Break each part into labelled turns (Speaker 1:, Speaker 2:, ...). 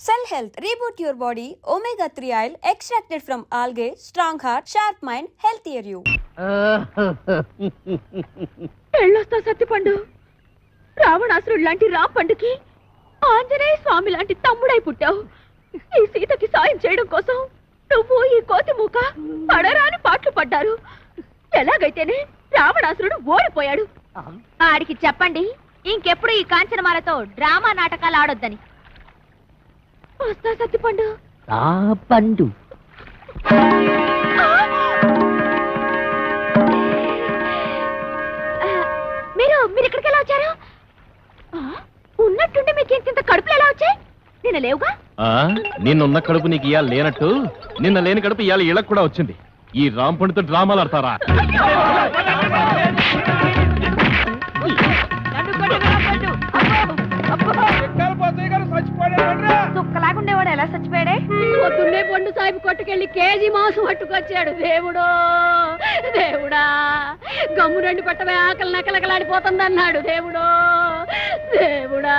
Speaker 1: Cell Health, reboot your body, omega-3 oil, extracted from algae, strong heart, sharp mind, healthier you.
Speaker 2: ఎళ్ళొస్తా Satyapandu. రావణాసురుడు లాంటి రాపండుకి ఆంజనేయ స్వామి లాంటి తమ్ముడై పుట్టావు. ఈ సీతకి సాయం చేయడం కోసం నువ్వు ఈ కోతి మూక పడరాని పాటలు పడ్డారు. ఎలాగైతేనే రావణాసురుడు ఓడిపోయాడు. ఆడికి చెప్పండి ఇంకెప్పుడు ఈ కాంచనమాలతో డ్రామా నాటకాలు ఆడొద్దని. వస్తా సత్యపండు.
Speaker 3: పండు
Speaker 2: మీరు ఇక్కడికి ఎలా వచ్చారు? ఉన్నట్టుండి మీకు ఇంత కడుపులు ఎలా వచ్చాయి? నిన్న లేవుగా.
Speaker 4: నిన్నున్న కడుపు నీకు ఇవాళ లేనట్టు నిన్న లేని కడుపు ఇవాళ ఇళ్ళకు కూడా వచ్చింది. ఈ రాంపండితో డ్రామాలు ఆడతారా?
Speaker 2: దుక్కలాగుండేవాడు ఎలా చచ్చిపోయాడే? పొద్దున్నే పండు సాహిబ్ కొట్టుకెళ్ళి కేజీ మాంసం పట్టుకొచ్చాడు. దేవుడో దేవుడా, గమ్ము రెండు పట్టమే ఆకలి నకలకలాడిపోతుంది అన్నాడు. దేవుడో దేవుడా.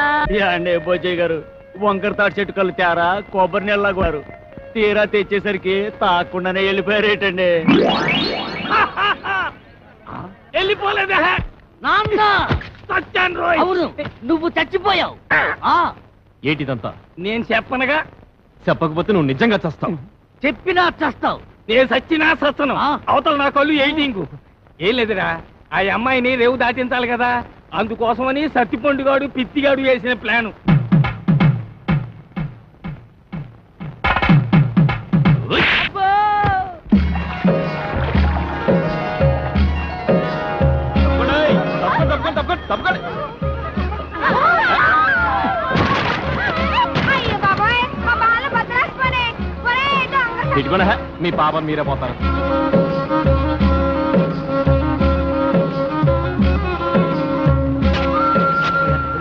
Speaker 3: అండి బోజయ్య గారు వంకర తాటి చెట్టు కళ్ళు తేరా కొబ్బరి నీళ్ళగారు తీరా తెచ్చేసరికి తాకుండానే వెళ్ళిపోయారేటండి.
Speaker 5: వెళ్ళిపోలేదా?
Speaker 3: నాన్న
Speaker 5: సత్యాన్ రోయ్.
Speaker 3: అవును, నువ్వు చచ్చిపోయావు.
Speaker 4: ఏటిదంతా
Speaker 5: నేను చెప్పనగా.
Speaker 4: చెప్పకపోతే నువ్వు నిజంగా చస్తావు.
Speaker 3: చెప్పినా చస్తావు.
Speaker 5: నేను సచ్చినా సత్తను. అవతల నా కళ్ళు ఎయిటింగు. ఏం లేదురా, ఆ అమ్మాయిని రేవు దాటించాలి కదా, అందుకోసమని సత్తిపండుగాడు పిత్తిగాడు వేసిన ప్లాను.
Speaker 4: మీ పాప మీరే పోతారు.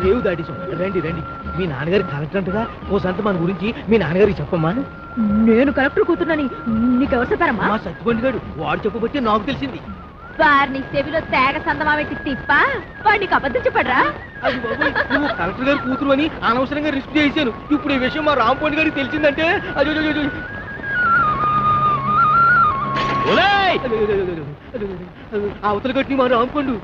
Speaker 6: రేవు దాటేసాం. రండి రండి. మీ నాన్నగారి కలెక్టర్ అంటగా ఓ సంత మన గురించి మీ నాన్నగారికి చెప్పమ్మా.
Speaker 2: నేను కలెక్టర్ కూతురునని నీకెవరు చెప్పారమ్మా?
Speaker 6: మా సత్యపండి గారు వాడు చెప్పబట్టి నాకు తెలిసింది.
Speaker 2: వారిని చెవిలో తేగ సందమా పెట్టి తిప్ప వాడికి అబద్ధం చెప్పడరా?
Speaker 6: అది బాబోయ్, నువ్వు కలెక్టర్ గారి కూతురు అని అనవసరంగా రిస్క్ చేశాను. ఇప్పుడు ఈ విషయం మా రాంపండి గారికి తెలిసిందంటే అవతల కట్టి మా రాంపండు.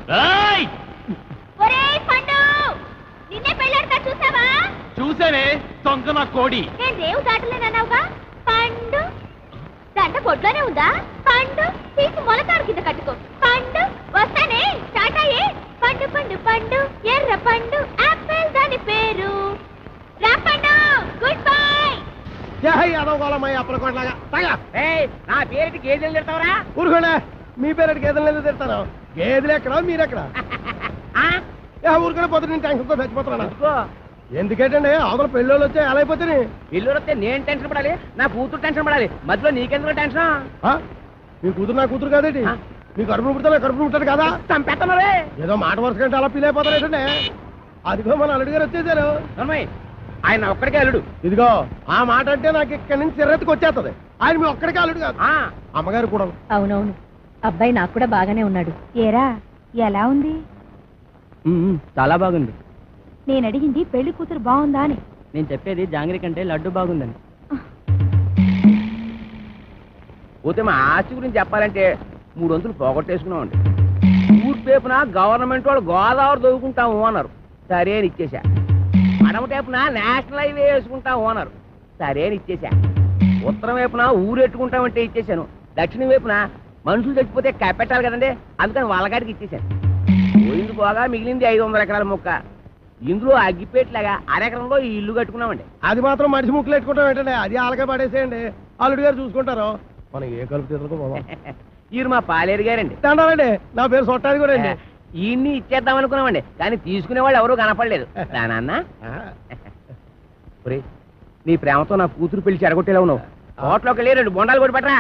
Speaker 4: చూసానే దొంగ నా కోడి.
Speaker 2: నేను రేవు దాటలేనన్నావుగా. పండు దండ పొడ్లోనే ఉందా? పండు తీసి మొలతాడు కింద కట్టుకో. పండు వస్తానే టాటాయే. పండు పండు పండు ఎర్ర పండు ఆపిల్ దాని పేరు రాపండు. Good bye.
Speaker 5: నా పేరుకి గేదెలు తిడతావరా?
Speaker 6: ఊరుకోండి. మీ పేరు గేదెలు ఎందుకు తిడతాను? గేదెలు ఎక్కడా మీరెక్కడ? ఊరుకొని పోతే నేను టెన్షన్తో చచ్చిపోతున్నాను. ఎందుకంటే అవతల పెళ్ళోళ్ళు వచ్చే ఎలా అయిపోతే
Speaker 5: పిల్లలు వస్తే నేను టెన్షన్ పడాలి, నా కూతురు టెన్షన్ పడాలి. మధ్యలో నీకెందుకు టెన్షన్?
Speaker 6: మీ కూతురు నా కూతురు కాదేంటి? మీ కడుపును పుడతా కడుపును పుట్టాడు కదా.
Speaker 5: చంపేస్తున్నారే.
Speaker 6: ఏదో మాట వరుస కంటే అలా ఫీల్ అయిపోతారేటండి. అదిగో మన అల్లుడు గారు వచ్చేసారు.
Speaker 5: ఆయన ఒక్కడికే అల్లుడు.
Speaker 6: ఇదిగో ఆ మాట అంటే నాకు ఇక్కడి నుంచి చిర్రెత్తుకు వచ్చేస్తుంది. ఆయన మీ ఒక్కడికే అల్లుడు కాదు, అమ్మగారు కూడా.
Speaker 2: అవునవును, అబ్బాయి నాకు కూడా బాగానే ఉన్నాడు. ఏరా ఎలా ఉంది?
Speaker 3: చాలా బాగుంది.
Speaker 2: నేను అడిగింది పెళ్లి కూతురు బాగుందా అని.
Speaker 3: నేను చెప్పేది జాంగ్రీ కంటే లడ్డు బాగుందని.
Speaker 5: పోతే మా ఆస్తి గురించి చెప్పాలంటే 300 పోగొట్టేసుకున్నామండి. ఊర్పేపున గవర్నమెంట్ వాళ్ళు గోదావరి దొరుకుంటాము అన్నారు. సరే అని ఇచ్చేసా. పడమ టేపున నేషనల్ హైవే వేసుకుంటాము అన్నారు. సరే అని ఇచ్చేసా. ఉత్తరం వైపున ఊరెట్టుకుంటామంటే ఇచ్చేసాను. దక్షిణం వైపున మనుషులు చచ్చిపోతే కప్పెట్టాలి కదండి, అందుకని వాళ్ళగాడికి ఇచ్చేసాను. పోయింది పోగా మిగిలింది 500 ఎకరాల మొక్క. ఇందులో అగ్గిపేట్లాగా అరెకరంలో ఈ ఇల్లు కట్టుకున్నామండి.
Speaker 6: అది మాత్రం మనిషి ముక్కలు పెట్టుకుంటాం ఏంటండి? అది ఆలగా పడేసేయండి, అల్లుడు గారు చూసుకుంటారు. మనం ఏ కలుపు తీసుకో.
Speaker 5: ఈయన మా పాలేరు గారండి.
Speaker 6: తండాలండి. నా పేరు సొట్టాది కూడా అండి.
Speaker 5: ఈయన్ని ఇచ్చేద్దాం అనుకున్నామండి, కానీ తీసుకునే వాళ్ళు ఎవరూ కనపడలేదు. నాన్న నీ ప్రేమతో నా కూతురు పెళ్లి చెడగొట్టేలా ఉన్నావు. తోటలోకి వెళ్ళి 2 బొండాలు కొట్టి పట్టరా.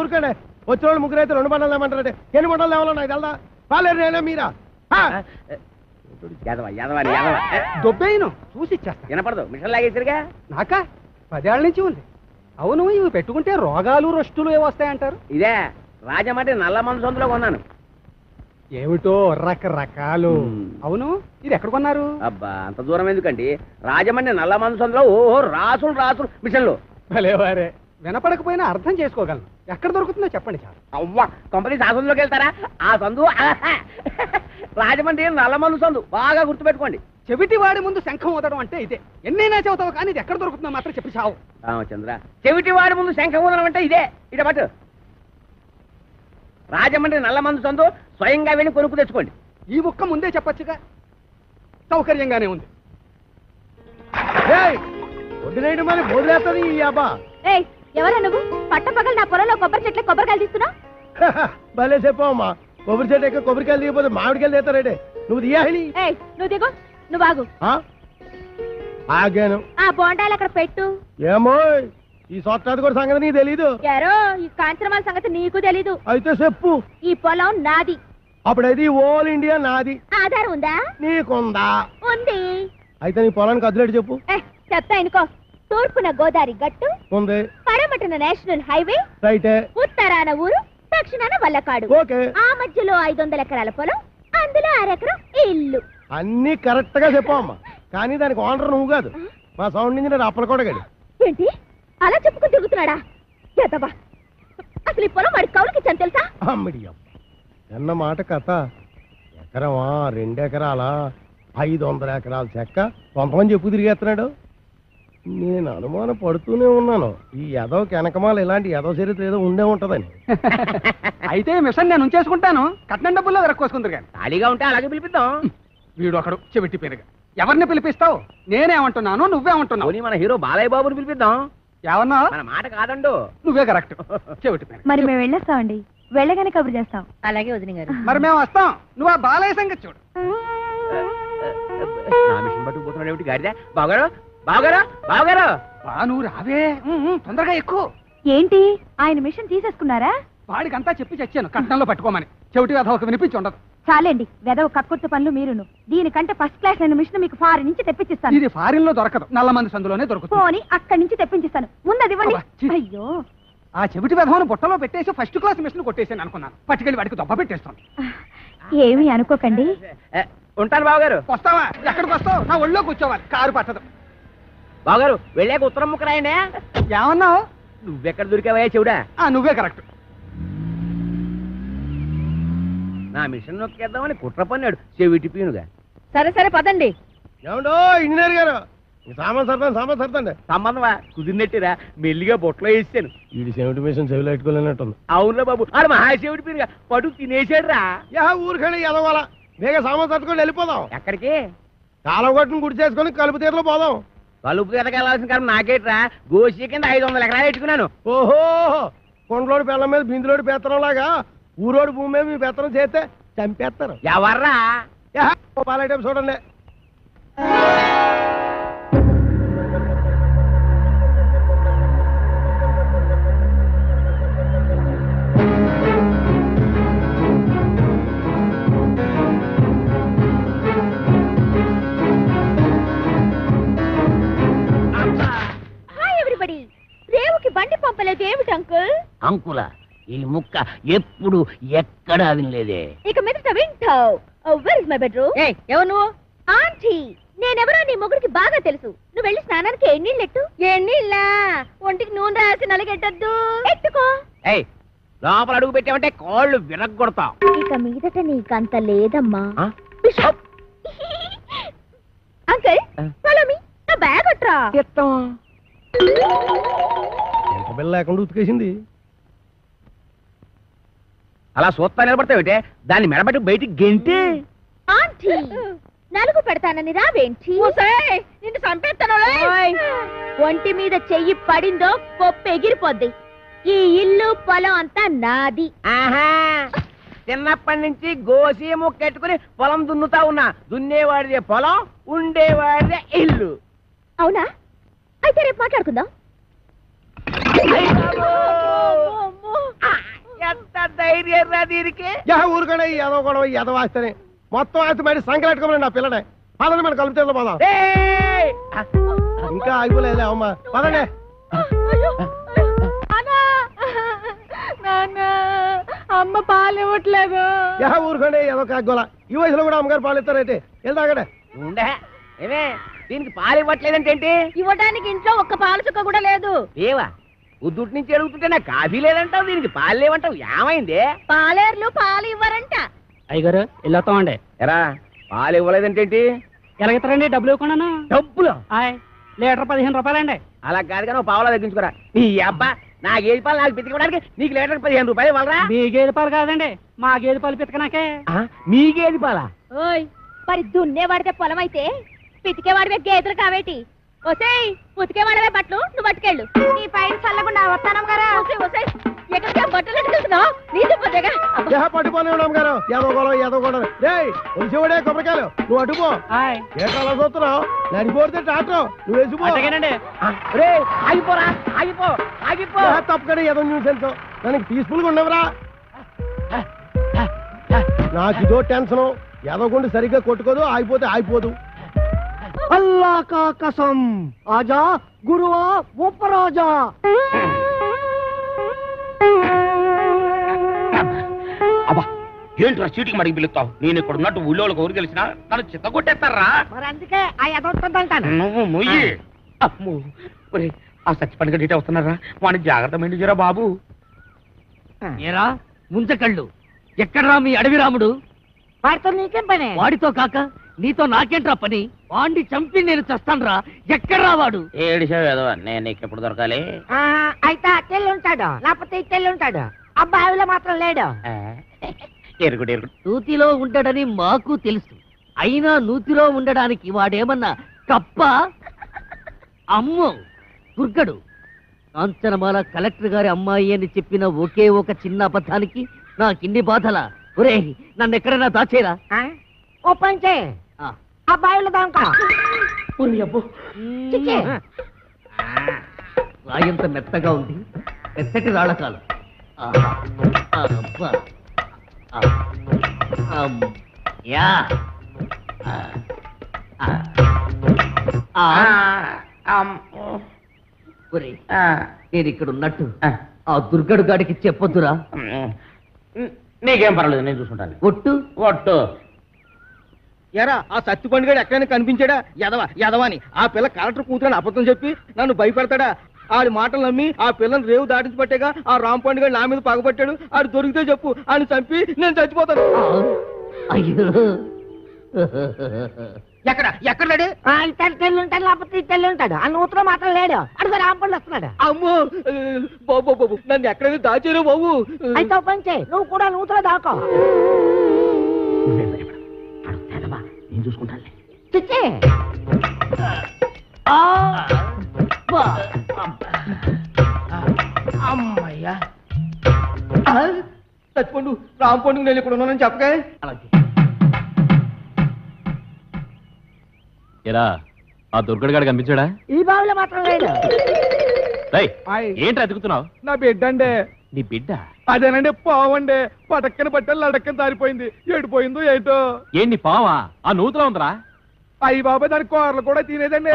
Speaker 6: ఊరుకండి. వచ్చిన వాళ్ళు ముగ్గురు అయితే 2 బండాలు ఏమంటారంటే ఎన్ని బండాలు ఏమన్నా నాకు తెలదా? పాలేరు నేనే మీరా?
Speaker 7: దొబ్బేను చూసి ఇచ్చేస్తా.
Speaker 5: వినపడదు, మిషన్ లాగేసరిగా.
Speaker 7: నాకా 10 ఏళ్ల నుంచి ఉంది. అవును, ఇవి పెట్టుకుంటే రోగాలు రొస్టులు ఏవొస్తాయంటారు.
Speaker 5: ఇదే రాజమండ్రి నల్ల మందు సొంతలో కొన్నాను.
Speaker 7: ఏమిటో రకరకాలు. అవును, ఇది ఎక్కడ కొన్నారు?
Speaker 5: అబ్బా అంత దూరం ఎందుకండి, రాజమండ్రి నల్ల మందుసంలో ఓహో రాసులు రాసులు మిషన్లు.
Speaker 7: భలేవారే, వినపడకపోయినా అర్థం చేసుకోగలను. ఎక్కడ దొరుకుతుందో చెప్పండి చాలు.
Speaker 5: అవ్వా కంపెనీ సందులోకి వెళ్తారా? ఆ సందు రాజమండ్రి నల్ల మందు సందు, బాగా గుర్తుపెట్టుకోండి.
Speaker 7: చెవిటి వాడి ముందు శంఖం ఊదడం అంటే ఇదే. ఎన్నైనా చెబుతావు కానీ ఇది ఎక్కడ దొరుకుతుందో మాత్రం చెప్పి చావు.
Speaker 5: రామచంద్ర, చెవిటి వాడి ముందు శంఖం ఊదడం అంటే ఇదే. ఇట పట్టు, రాజమండ్రి నల్ల మందు సందు, స్వయంగా వెళ్ళి కొనుక్కు తెచ్చుకోండి.
Speaker 7: ఈ ముక్క ముందే చెప్పొచ్చుగా, సౌకర్యంగానే ఉంది.
Speaker 3: వదిలేయడం మరి వదిలేస్తుంది ఈ అబ్బా.
Speaker 2: ఏయ్ ఎవరా నువ్వు? పట్టపగలు నా పొలంలో కొబ్బరి చెట్ల కొబ్బరికాయలు తీస్తున్నావు?
Speaker 3: భలే చెప్పమ్మా, కొబ్బరి చెట్టు ఎక్క కొబ్బరికాయలు దిగిపోతే మామిడికాయలు తీస్తారంటే నువ్వు తీయాలి.
Speaker 2: ఏయ్ నువ్వు దిగు, నువ్వు ఆగు.
Speaker 3: ఆగాను.
Speaker 2: ఆ బోండాలు అక్కడ పెట్టు.
Speaker 3: ఏమో ఈ సొట్టాది కూడా సంగతి నీకు తెలీదు.
Speaker 2: యారో ఈ కాంచనమాల సంగతి నీకు తెలీదు.
Speaker 3: అయితే చెప్పు.
Speaker 2: ఈ పొలం నాది.
Speaker 3: అప్పుడైతే ఓల్ ఇండియా నాది.
Speaker 2: ఆధారం ఉందా?
Speaker 3: నీకుందా?
Speaker 2: ఉంది.
Speaker 3: అయితే నీ పొలానికి అదిలేడు చెప్పు.
Speaker 2: చెప్తా అనుకో. తూర్పున గోదావరి గట్టు
Speaker 3: ఉంది,
Speaker 2: పడమటన నేషనల్ హైవే,
Speaker 3: రైటే,
Speaker 2: ఉత్తరాన ఊరు, దక్షిణాన వల్లకాడు.
Speaker 3: ఓకే.
Speaker 2: ఆ మధ్యలో 500 ఎకరాల పొలం, అందులో 1 ఎకరం ఇల్లు.
Speaker 3: అన్ని కరెక్ట్ గా చెప్పమ్మా, కానీ దానికి ఓనర్ నువ్వు కాదు, మా సౌండ్ ఇంజనీర్ అప్పలకోటగాడు.
Speaker 2: ఏంటి అలా చెప్పుకుని తిరుగుతున్నాడా? ఎదవా, అసలు ఈ పొలం వాడి కౌలుకి ఇచ్చాను తెలుసా?
Speaker 3: అమ్మడియం అన్న మాట కథ. ఎకరమా 2 ఎకరాలా 500 ఎకరాల చెక్క కొంతమంది చెప్పు తిరిగేస్తున్నాడు. నేను అనుమానం పడుతూనే ఉన్నాను, ఈ ఎదవ వెనకమాల ఇలాంటి ఎదవ చరిత్ర ఏదో ఉండే ఉంటదని.
Speaker 7: అయితే మిషన్ నేను ఉంచేసుకుంటాను, కట్నం డబ్బుల్లో వెరక్కోసుకుందరు కానీ.
Speaker 5: ఖాళీగా ఉంటే అలాగే పిలిపిద్దాం.
Speaker 7: వీడు ఒకడు చెవిటి పేరుగా. ఎవరిని పిలిపిస్తావు? నేనేమంటున్నాను, నువ్వేమంటున్నావు?
Speaker 5: మన హీరో బాలయ్య బాబుని పిలిపిద్దాం.
Speaker 7: ఏమన్నా?
Speaker 5: మన మాట కాదండు.
Speaker 7: నువ్వే కరెక్ట్. చెవిటి పేరు.
Speaker 2: మరి మేము వెళ్ళొస్తామండి, వెళ్ళగానే కబురు చేస్తాం. అలాగే వదిన గారు.
Speaker 7: మరి మేము వస్తాం, నువ్వు ఆ బాలయ్య సంగతి చూడు.
Speaker 5: నా మిషన్ పట్టుకుపోతున్నాడు ఏమిటి గాడిద? బావగారు, బావగారు, బావగారు.
Speaker 7: నువ్వు రావే, తొందరగా ఎక్కువ.
Speaker 2: ఏంటి ఆయన మిషన్ తీసేసుకున్నారా?
Speaker 7: వాడికంతా చెప్పి చచ్చాను కట్నంలో పట్టుకోమని. చెవిటి కథ ఒక వినిపించి ఉండదు.
Speaker 2: చాలండి, వెదవ కక్కుర్తి పనులు మీరును. దీనికంటే ఫస్ట్ క్లాస్ అయిన మిషన్ మీకు ఫారిన్ నుంచి తెప్పించిస్తాను.
Speaker 7: ఇది ఫారిన్ లో దొరకదు, నల్ల మంది సందులోనే దొరుకుతుంది.
Speaker 2: పోనీ అక్కడి నుంచి తెప్పించిస్తాను, ముందది ఇవ్వండి.
Speaker 7: అబ్బా, ఛీ.
Speaker 2: అయ్యో,
Speaker 7: ఆ చెవిటి వెధవను బుట్టలో పెట్టేసి ఫస్ట్ క్లాస్ మిషన్ కొట్టేసాను అనుకున్నాను. పట్టుకెళ్ళి వాడికి దొబ్బ పెట్టేస్తాను.
Speaker 2: ఏమీ అనుకోకండి.
Speaker 5: ఉంటాను బావగారు.
Speaker 7: వస్తావా? ఎక్కడికి వస్తావు? నా ఒళ్ళో కూర్చోవాలి, కారు పట్టదు.
Speaker 5: బావగారు వెళ్ళాక ఉత్తరం ముక్క రాయండి.
Speaker 7: ఏమన్నావు?
Speaker 5: నువ్వెక్కడ దొరికావయ్యా చెవుడా?
Speaker 7: నువ్వే కరెక్ట్.
Speaker 5: నా మిషన్ నొక్కేద్దామని కుట్ర పన్నాడు చెవిటి పీనుగా.
Speaker 2: సరే సరే పదండి.
Speaker 3: ఏమండో ఇంజనీర్ గారు, సామాన్ సర్దండి.
Speaker 5: సంబంధమా కుదిరినట్టురా, మెల్లిగా బొట్లో వేసాను.
Speaker 3: వీడి చెవిటి మిషన్ చెవిలో పెట్టుకోలేనట్టుంది.
Speaker 5: అవునురా బాబు, ఆడు మహాశివుడి పీనుగా పడు తినేసాడు రా.
Speaker 3: ఊరికెళ్ళి ఎదవాల వేగ సామాన్ సర్దుకొని వెళ్ళిపోదాం.
Speaker 5: ఎక్కడికి?
Speaker 3: కాలం కొట్టుని గుడి చేసుకొని కలుపు తీరలో పోదాం.
Speaker 5: కలుపు ఎదకెళ్ళాల్సిన కారణం నాకేట్రా, గోసి కింద 500 ఎకరాలు పెట్టుకున్నాను.
Speaker 3: ఓహో, కొండలోడి పిల్లల మీద బిందులోడి పెత్తనం లాగా ఊరోడి భూమి మీద మీ పెత్తనం చేస్తే చంపేస్తారు.
Speaker 5: ఎవర్రా?
Speaker 3: పాలైటం చూడండి.
Speaker 2: రేవుకి బండి పంపలేదు ఏమిటి అంకుల్?
Speaker 5: అంకుల ఈ ముక్క ఎప్పుడు ఎక్కడా వినలేదే.
Speaker 2: ఇక మీదట వింటావు. Where is my bedroom? ఎవరు నువ్వు? ఆంటీ. నేనెవరో నీ మొగుడికి బాగా తెలుసు. నువ్వు వెళ్ళి స్నానానికి ఎన్నీళ్ళెట్టు. ఎన్నీళ్ళా? ఒంటికి నూనె రాసి నలగెట్టద్దు. ఎట్టుకో.
Speaker 5: ఏయ్ లోపల అడుగు పెట్టామంటే కాళ్ళు విరగొడతాం.
Speaker 2: ఇక మీదట నీకంత లేదమ్మా. Uncle follow me. నా బ్యాగ్ అట్రా.
Speaker 3: ఎంత బిల్ల లేకుండా ఉతికేసింది.
Speaker 5: అలా సూత్తా నిలబడతావుటే, దాన్ని మెడబెట్టి బయటికి గెంటి.
Speaker 2: ఆంటీ నలుగు పెడతానని రావేంటి? నిన్ను చంపేస్తాను. ఒంటి మీద చెయ్యి పడిందో పప్పు ఎగిరిపోద్ది. ఈ ఇల్లు పొలం అంతా నాది.
Speaker 5: ఆహా, చిన్నప్పటి నుంచి గోసి ముక్కెట్టుకుని పొలం దున్నుతా ఉన్నా. దున్నేవాడిదే పొలం, ఉండేవాడిదే ఇల్లు.
Speaker 2: అవునా? అయితే రేపు మాట్లాడుకుందాం.
Speaker 5: ఎంత ధైర్యం రా దీనికి.
Speaker 3: ఊరుకనే ఎదవ గొడవ ఎదవాస్తేనే మొత్తం ఆస్తి బయట సంకలెట్టుకోమని నా పిల్లనే. పదండి మనం కలుపుతే పోదాం. ఇంకా ఆగిపోలేదే అమ్మా, పదండి.
Speaker 2: అమ్మ పాలు ఇవ్వట్లేదు.
Speaker 3: ఊరుకోండి ఏదో కాగోలా. ఈ వయసులో కూడా అమ్మగారు పాలు ఇస్తారైతే వెళ్తా అక్కడ
Speaker 5: ఉండే ఏమే దీనికి పాలు ఇవ్వట్లేదంటే ఏంటి?
Speaker 2: ఇవ్వడానికి ఇంట్లో ఒక్క పాలు చుక్క కూడా లేదు.
Speaker 5: లేవా? ఉద్దుటి నుంచి అడుగుతుంటే నాకు కాఫీ లేదంటావు, దీనికి పాలు లేవంటావు. ఏమైంది?
Speaker 2: పాలేర్లు పాలు ఇవ్వరంట.
Speaker 7: అయ్యగారు వెళ్ళొస్తామండి.
Speaker 5: ఎరా పాలు ఇవ్వలేదంటే ఏంటి?
Speaker 7: ఎలాగెత్తారండి? డబ్బులు ఇవ్వకుండా.
Speaker 5: డబ్బులు
Speaker 7: లీటర్ 15 రూపాయలండి.
Speaker 5: అలా కాదు కానీ పావులా తగ్గించుకోరా. నీ అబ్బా నా గేదె పాలు నాకు పితికడానికి నీకు లీటర్ 15 రూపాయలు ఇవ్వాలరా?
Speaker 7: మీ గేదె పాలు కాదండి, మా గేదె పాలు పితకనాకే.
Speaker 5: మీ గేదె పాలా?
Speaker 2: ఓయ్ మరి దున్నేవాడితే పొలం అయితే పితికేవాడివే గేదెలు కావేటి? ఒసేయ్ ఉతికేవాడవే బట్టలు నువ్వు పట్టుకెళ్ళు. నీ పైన చల్లకుండా వస్తానం గారా. ఎక్కడికి బట్టలు ఎట్టుకెళ్తున్నావు? నీతో పోతేగా
Speaker 3: పట్టుకోని అమ్మగారు. ఏదో వచ్చేవాడే కొబ్బరికాయలు నువ్వు అటుపో. ఏటాలా చూస్తున్నావు? నడిపోతే టాటో నువ్వు వేసిపో.
Speaker 5: ఆగిపోరా ఆగిపో ఆగిపో.
Speaker 3: తప్పకడే ఏదో న్యూసెన్స్. దానికి పీస్ఫుల్ గా ఉండవరా? నాకు ఇదో టెన్షన్. ఎదగొండి సరిగ్గా కొట్టుకోదు, ఆగిపోతే ఆగిపోదు.
Speaker 6: అల్లా కా కసం ఆజా గురువా ఉపరాజా.
Speaker 8: అబ్బా ఏంట్రా చీటికి మడికి పిలుస్తావు? నేను ఇక్కడ ఉన్నట్టు ఊళ్ళోకి ఊరు తెలిసినా నన్ను చిత్త కొట్టేస్తారా?
Speaker 6: మరి అందుకే ఆ ఎదొస్తుందంటాను.
Speaker 8: నువ్వు మొయ్యి. అమ్మో ఒరే ఆ సచ్చిపండుగ డీటే వస్తున్నారా? వాడిని జాగ్రత్త మెండుజరా బాబు.
Speaker 6: ఏరా ముంచకళ్ళు, ఎక్కడ్రా మీ అడవి రాముడు? వాడితో నీకేం పని? వాడితో కాక నీతో నాకేంట్రా పని? వాడిని చంపి నేను చస్తాన్రా. ఎక్కడ్రా వాడు?
Speaker 8: ఏడిసావు ఏదో నేను నీకు ఎప్పుడు దొరకాలి?
Speaker 6: అయితే అట్టెళ్ళి ఉంటాడు, లేకపోతే ఇట్టెళ్ళి ఉంటాడు. అబ్బాయిలో మాత్రం లేడు.
Speaker 8: ఎరుగుడు ఎరుగుడు
Speaker 6: నూతిలో ఉండడని మాకు తెలుసు. అయినా నూతిలో ఉండడానికి వాడేమన్నా కప్ప? అమ్మో దుర్గడు. కాంచనమాల కలెక్టర్ గారి అమ్మాయి అని చెప్పిన ఒకే ఒక చిన్న అబద్ధానికి నాకిన్ని బాధలా? ఒరే నన్ను ఎక్కడైనా దాచేరా. ఓ పంచే అబ్బాయిలో దాంకా రాయంత మెత్తగా ఉంది, మెత్తటి రాళ్ళకాలు. నేను ఇక్కడ ఉన్నట్టు ఆ దుర్గడు గాడికి చెప్పొద్దురా.
Speaker 8: నీకేం పర్లేదు, నేను చూసుకుంటాను.
Speaker 6: ఒట్టు
Speaker 8: ఒట్టు.
Speaker 6: ఎరా ఆ సత్తిపండుగాడు ఎక్కడైనా కనిపించాడా? యదవాని ఆ పిల్ల కలెక్టర్ కూతురని అబద్ధం చెప్పి నన్ను భయపెడతాడా? ఆడి మాటలు నమ్మి ఆ పిల్లని రేవు దాటించి పట్టేగా ఆ రాంపండుగాడు నా మీద పగబట్టాడు. ఆడు దొరికితే చెప్పు, ఆయన చంపి నేను చచ్చిపోతాను.
Speaker 9: అయ్యో
Speaker 6: ఎక్కడాడు?
Speaker 9: ఉంటాడు లేకపోతే ఇట్టెళ్ళి ఉంటాడు. ఆ నూతులో మాత్రం లేడు. అడుగు రాంపండు వస్తున్నాడు.
Speaker 6: అమ్మో బాబు బాబు నన్ను ఎక్కడైనా దాచారు బాబు.
Speaker 9: అయితే ఓ పని చేయి, నువ్వు కూడా నూతులో దాకో.
Speaker 8: నేను చూసుకుంటాను.
Speaker 9: చిచ్చి
Speaker 6: అమ్మయ్యా చచ్చిపోండు. రాంపండుకు నేను ఇక్కడ ఉన్నానని చెప్పగా.
Speaker 4: ఎరా ఆ దుర్గడిగాడు కనిపించాడా?
Speaker 9: ఈ బావిలో మాత్రం లేడు.
Speaker 4: ఏంటి అతుకుతున్నావు?
Speaker 3: నా బిడ్డ అండి.
Speaker 4: నీ బిడ్డ?
Speaker 3: అదేనండి పావండి. పటక్కన పట్టాలి లడక్కన దారిపోయింది. ఏడిపోయిందో ఏంటో.
Speaker 4: ఏంటి పావా? ఆ నూతులో ఉందిరా.
Speaker 3: అయ్యి బాబాయ్ దాని కూరలు కూడా తినేదండి.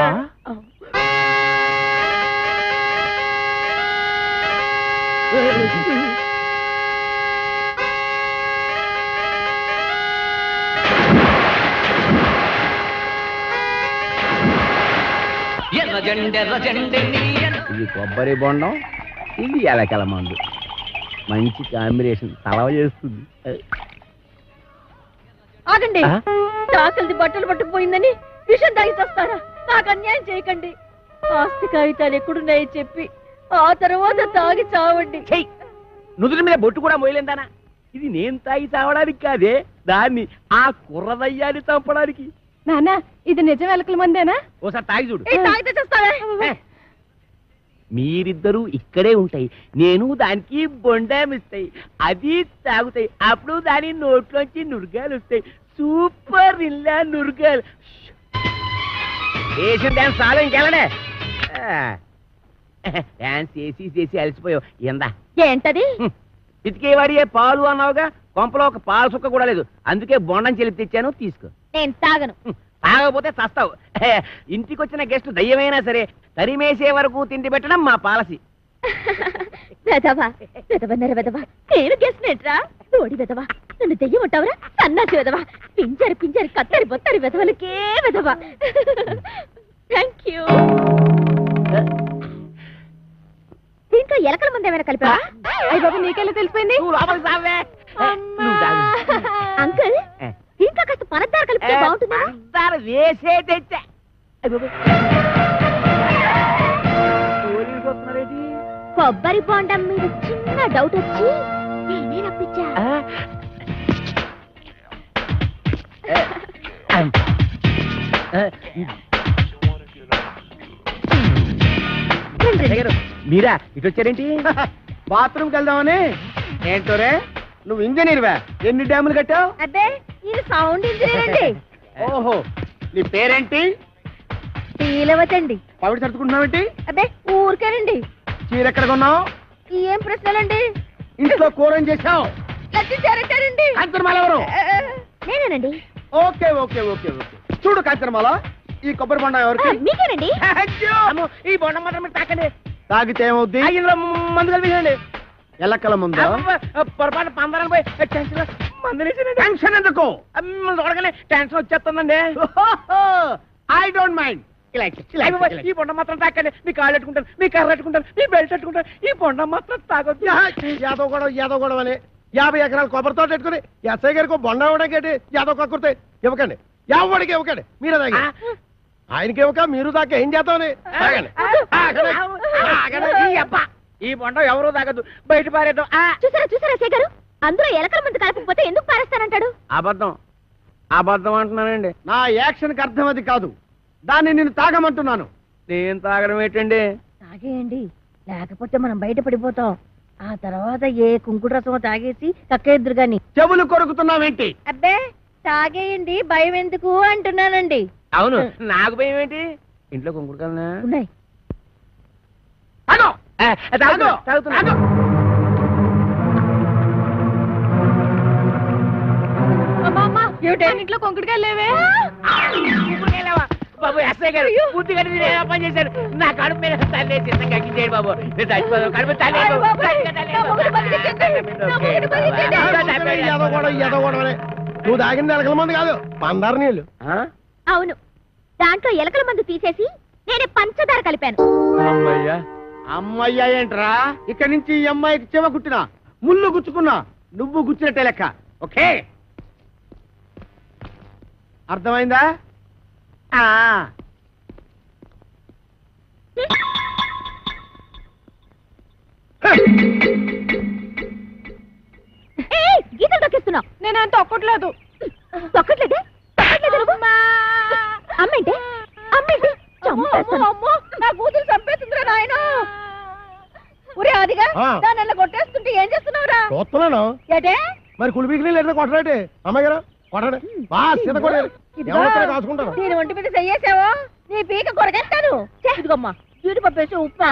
Speaker 5: ఇది కొబ్బరి బొండం, ఇది ఎలకల మందు. మంచి కాంబినేషన్, తలవ చేస్తుంది.
Speaker 2: ఆగండి. తాకలిది బట్టలు పట్టుకుపోయిందని విషం తాగి చేస్తారా? నాకు అన్యాయం చేయకండి. ఆస్తి కాగితాలు ఎక్కడున్నాయో చెప్పి ఆ తర్వాత తాగి చావండి.
Speaker 5: నుదుటి మీద బొట్టు కూడా మోయలేందానా? ఇది నేను తాగి చావడానికి కాదే, దాన్ని ఆ కుర్రదయ్యాన్ని చంపడానికి.
Speaker 2: నాన్న ఇది నిజం ఎలకల మందేనా?
Speaker 5: ఓసారి తాగి చూడు.
Speaker 2: తాగితే చేస్తావే.
Speaker 5: మీరిద్దరూ ఇక్కడే ఉంటాయి, నేను దానికి బొండామిస్తాయి, అది తాగుతాయి. అప్పుడు దాని నోట్లోంచి నురగాలు వస్తాయి. సూపర్ ఇల్లా నురగాలు. వేసిన డాన్స్ చాలా ఇంకెళ్ళడే. డాన్స్ చేసి అలసిపోయావు. ఎందా
Speaker 2: ఏంటది?
Speaker 5: పితికేవాడియే పాలు అన్నావుగా, కొంపలో ఒక పాలు సుక్క కూడా లేదు. అందుకే బొండం చెల్లి తెచ్చాను, తీసుకో.
Speaker 2: నేను తాగను.
Speaker 5: తాగకపోతే చస్తావు. ఇంటికి వచ్చిన గెస్ట్ దయ్యమైనా సరే తరిమేసే వరకు తిండి పెట్టడం మా పాలసీ.
Speaker 2: నేను గెస్ట్ నేట్రా. తోడి వెదవా, నన్ను దెయ్యమంటావరా? సన్నాసి వెదవా, పింజరి పింజరి కత్తరి బొత్తరి వెదవలకే వెదవా. Thank you. దీంట్లో ఎలకల మంది ఏమైనా కలిపావా? అయ్య బాబు, నీకెలా తెలిసిపోయింది? అంకుల్, దీంట్లో కాస్త పనద్దారు కలిపితే బాగుంటుందా?
Speaker 5: వేసే తెచ్చా.
Speaker 2: కొబ్బరి బొండం మీద చిన్న డౌట్ వచ్చి నేనే రప్పించా.
Speaker 5: మీరా ఇటు వచ్చారేంటి?
Speaker 7: బాత్రూమ్కి వెళ్దామని. ఏంటోరే, నువ్వు ఇంజనీర్వా? ఎన్ని డ్యాములు కట్టావు?
Speaker 2: అబ్బే, ఇది సౌండ్ ఇంజనీర్ అండి.
Speaker 7: ఓహో, నీ పేరేంటి?
Speaker 2: పీలవతండి.
Speaker 7: పవిడి సర్దుకుంటున్నావేంటి?
Speaker 2: అబ్బే, ఊరికేనండి.
Speaker 7: చీర ఎక్కడ కొన్నావు?
Speaker 2: ఏం ప్రశ్నలండి?
Speaker 7: ఇంట్లో కూర ఏం చేశావు?
Speaker 2: లచ్చించారంటారండి.
Speaker 7: కాంచనమాల ఎవరు?
Speaker 2: నేనేనండి.
Speaker 7: Okay okay okay okay. చూడు కాంచనమాల, ఈ కొబ్బరి బొండం ఎవరికి?
Speaker 2: మీకేనండి.
Speaker 5: ఈ బొండం మాత్రం మీరు తాకండి.
Speaker 7: తాగితే ఏమవుద్ది?
Speaker 5: ఇందులో మందు కలిపేయండి.
Speaker 7: ఎలక్కల ముందు
Speaker 5: పొరపాటు పందరాలు పోయి
Speaker 7: టెన్షన్ ఎందుకు?
Speaker 5: చూడగానే టెన్షన్ వచ్చేస్తుందండి.
Speaker 7: I don't mind.
Speaker 5: ఈ బొండం మాత్రం తాకండి. మీ కాళ్ళు పెట్టుకుంటాను, మీ కర్ర పెట్టుకుంటాను, మీ బెల్ట్ పెట్టుకుంటాను. ఈ బొండం మాత్రం తాగొద్దు.
Speaker 3: యాదవ్ గొడవ అని 50 ఎకరాలు కొబ్బరితో పెట్టుకుని ఎస్ఐ గారికి బొండ ఇవ్వడానికి యాదవ్ కక్కుర్తే ఇవ్వకండి. ఎవరికి ఇవ్వకండి, మీరే తాగి. ఆయనకి ఇవ్వక మీరు దాకా ఏం చేద్దామని తాగండి.
Speaker 5: ఈ బొండం ఎవరూ తాగద్దు, బయట పారేద్దాం.
Speaker 2: చూసారా చూసారా శేఖరు, అందులో ఎలకల మంది కలపకపోతే ఎందుకు పారేస్తానంటాడు?
Speaker 5: అబద్ధం అబద్ధం అంటున్నానండి.
Speaker 7: నా యాక్షన్ కి అర్థం అది కాదు. దాన్ని నేను తాగమంటున్నాను.
Speaker 5: నేను తాగడం ఏంటండి?
Speaker 2: తాగేయండి, లేకపోతే మనం బయట పడిపోతాం. ఆ తర్వాత ఏ కుంకుడు రసం తాగేసి కక్కేద్దరు గాని.
Speaker 7: చెవులు కొరుకుతున్నావేంటి?
Speaker 2: అబ్బే, తాగేయండి, భయం ఎందుకు అంటున్నానండి.
Speaker 5: అవును, నాకు భయం ఏంటి? ఇంట్లో కుంకుడుకల్నా
Speaker 2: ఉన్నాయి. ఇంట్లో కొంకుడికాయ లేవే.
Speaker 5: బాబు ఎస్ఐ గారు పూర్తిగా పని చేశారు. నా కడుపు మీద తల్లి చిన్నగా ఎక్కించేయండి బాబు. నేను చచ్చిపోదాం. కడుపు తల్లి
Speaker 3: నువ్వు తాగింది ఎలకల మంది కాదు, పందారు నీళ్ళు.
Speaker 2: అవును, దాంట్లో ఎలకల మందు తీసేసి నేనే పంచదార కలిపాను.
Speaker 7: అమ్మయ్యా అమ్మయ్యా ఏంట్రా? ఇక్కడి నుంచి ఈ అమ్మాయికి చెవ కుట్టినా ముళ్ళు గుచ్చుకున్నా నువ్వు గుచ్చినట్టే లెక్క. ఓకే, అర్థమైందా?
Speaker 2: గీతలు తొక్కిస్తున్నావు. నేనేం తొక్కట్లేదు. తొక్కట్లేదే? అమ్మేంటి అమ్మేంటి? నా కూతురు చంపేస్తుందిరా నాయన. ఒరే అదిగా దాన్ని కొట్టేస్తుంటే ఏం చేస్తున్నావురా?
Speaker 3: చూస్తున్నాను.
Speaker 2: ఏటే
Speaker 3: మరి కులిపీకి లేదా కొట్టరాటే? అమ్మాయి గారు కొట్టండి, బాగా సీత కొట్టారు. కాసుకుంటాను.
Speaker 2: నేను ఒంటి మీద చెయ్యేసావో నీ పీక కొరగేస్తాను. ఇదిగమ్మా, జీడిపప్పు వేసి ఉప్పా.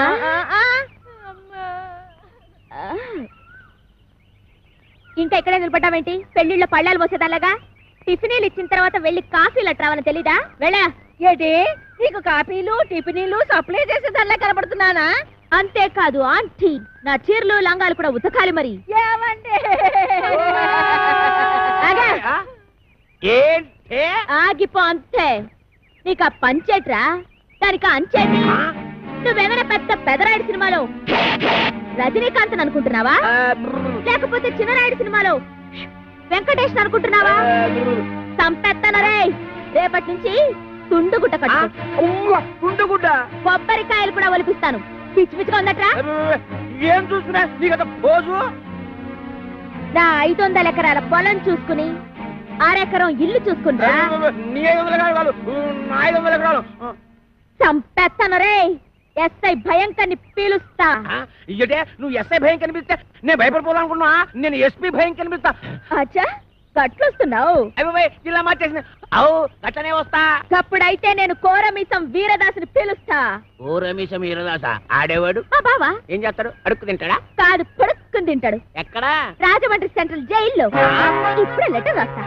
Speaker 2: ఇంకా ఇక్కడే నిలబడ్డావేంటి? పెళ్లిళ్ళ పళ్ళాలు మోసేదాలాగా. టిఫినీలు ఇచ్చిన తర్వాత వెళ్ళి కాఫీలు అట్రావని తెలీదా? వెళ్ళా. ఏంటి నీకు కాఫీలు టిఫినీలు సప్లై చేసేదానిలా కనబడుతున్నానా? అంతేకాదు ఆంటీ, నా చీరలు లంగాలు కూడా ఉతకాలి. మరి ఆగిపో అంతే. నీకు ఆ పంచేట్రా, దానికి అంచేటి. నువ్వేమైనా పెద్ద పెదరాయుడు సినిమాలో రజనీకాంత్ అనుకుంటున్నావా? లేకపోతే చిన్నరాయుడు సినిమాలో వెంకటేష్ అనుకుంటున్నావా? సంపెత్తనరే. రేపటి నుంచి తుండుగుడ్డ కట్టు.
Speaker 5: తుండుగుడ్డ?
Speaker 2: కొబ్బరికాయలు కూడా ఒలిపిస్తాను. పిచ్చి పిచ్చిగా ఉందట్రా.
Speaker 5: ఏం చూస్తున్నా నీకు పోజు?
Speaker 2: నా 500 ఎకరాల పొలం చూసుకుని 6 ఎకరం ఇల్లు చూసుకుంటా.
Speaker 5: నీ 500 ఎకరాలు, నా 500 ఎకరాలు.
Speaker 2: సంపెత్తనరే. ఎస్ఐ భయంకర్ని పీలుస్తా.
Speaker 5: ఇయ్యటే నువ్వు ఎస్ఐ భయం కనిపిస్తే నేను భయపడిపోవాలనుకున్నా. నేను ఎస్పీ భయం కనిపిస్తా.
Speaker 2: అచ్చా, గట్లొస్తున్నావు?
Speaker 5: అయ్యో, ఇలా మార్చేసిన. అవు గట్లనే వస్తా.
Speaker 2: అప్పుడైతే నేను కోరమీసం వీరదాసుని పిలుస్తా.
Speaker 5: కోరమీసం వీరదాస ఆడేవాడు?
Speaker 2: మా బావా.
Speaker 5: ఏం చేస్తాడు? అడుక్కు తింటాడా?
Speaker 2: కాదు, పడుక్కుని తింటాడు.
Speaker 5: ఎక్కడా?
Speaker 2: రాజమండ్రి సెంట్రల్ జైల్లో. ఇప్పుడే లెటర్ రాస్తా.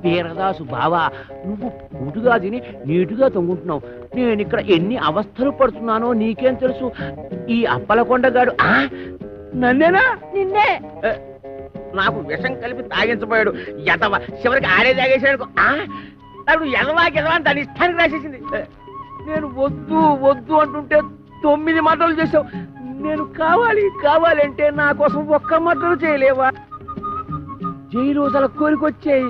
Speaker 5: వీరదాసు బావా, నువ్వు పూటుగా తిని నీటుగా తొంగుంటున్నావు. నేను ఇక్కడ ఎన్ని అవస్థలు పడుతున్నానో నీకేం తెలుసు? ఈ అప్పలకొండగాడు నన్నేనా?
Speaker 2: నిన్నే.
Speaker 5: నాకు విషం కలిపి తాగించబోయాడు. ఎదవ చివరికి ఆడే తాగేసాడు. నాకు ఎదవా అని దాని ఇష్టానికి రాసేసింది. నేను వద్దు వద్దు అంటుంటే 9 మాటలు చేసావు. నేను కావాలి అంటే నా కోసం ఒక్క మాటలు చేయలేవా? జైలు రోజుల కోరికొచ్చాయి.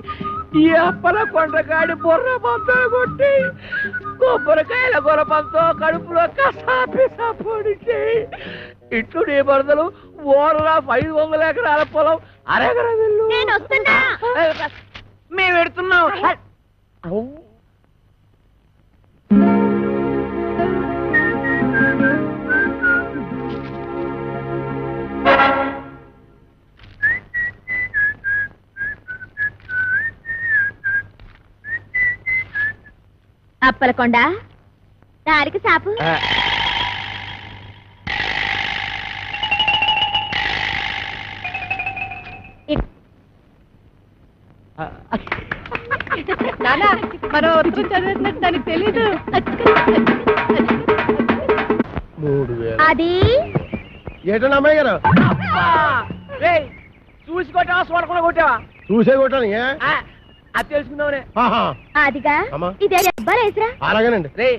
Speaker 5: ఈ అప్పల కొండగాడి బొర్ర పంతో కొట్టి కొబ్బరికాయల గొరపంతో కడుపులో కసాపిసా పొడిచాయి. ఇట్లు నీ బరదలు ఓరలా 500 ఎకరాల పొలం అరెకరం వెళ్ళు.
Speaker 2: నేను వస్తున్నా.
Speaker 5: మేము పెడుతున్నాం.
Speaker 2: అప్పలకొండ దారికి సాపు.
Speaker 10: మనం చదివినట్టు దానికి తెలీదు.
Speaker 2: అది
Speaker 3: ఏటన్నా అమ్మాయి గారు
Speaker 5: చూసి కొట్టావా చూడకుండా కొట్టావా?
Speaker 3: చూసే కొట్టాను.
Speaker 5: అది తెలుసుకుందామనే.
Speaker 2: అదిగా ఇదే రేసరా.
Speaker 3: అలాగేనండి.
Speaker 5: రే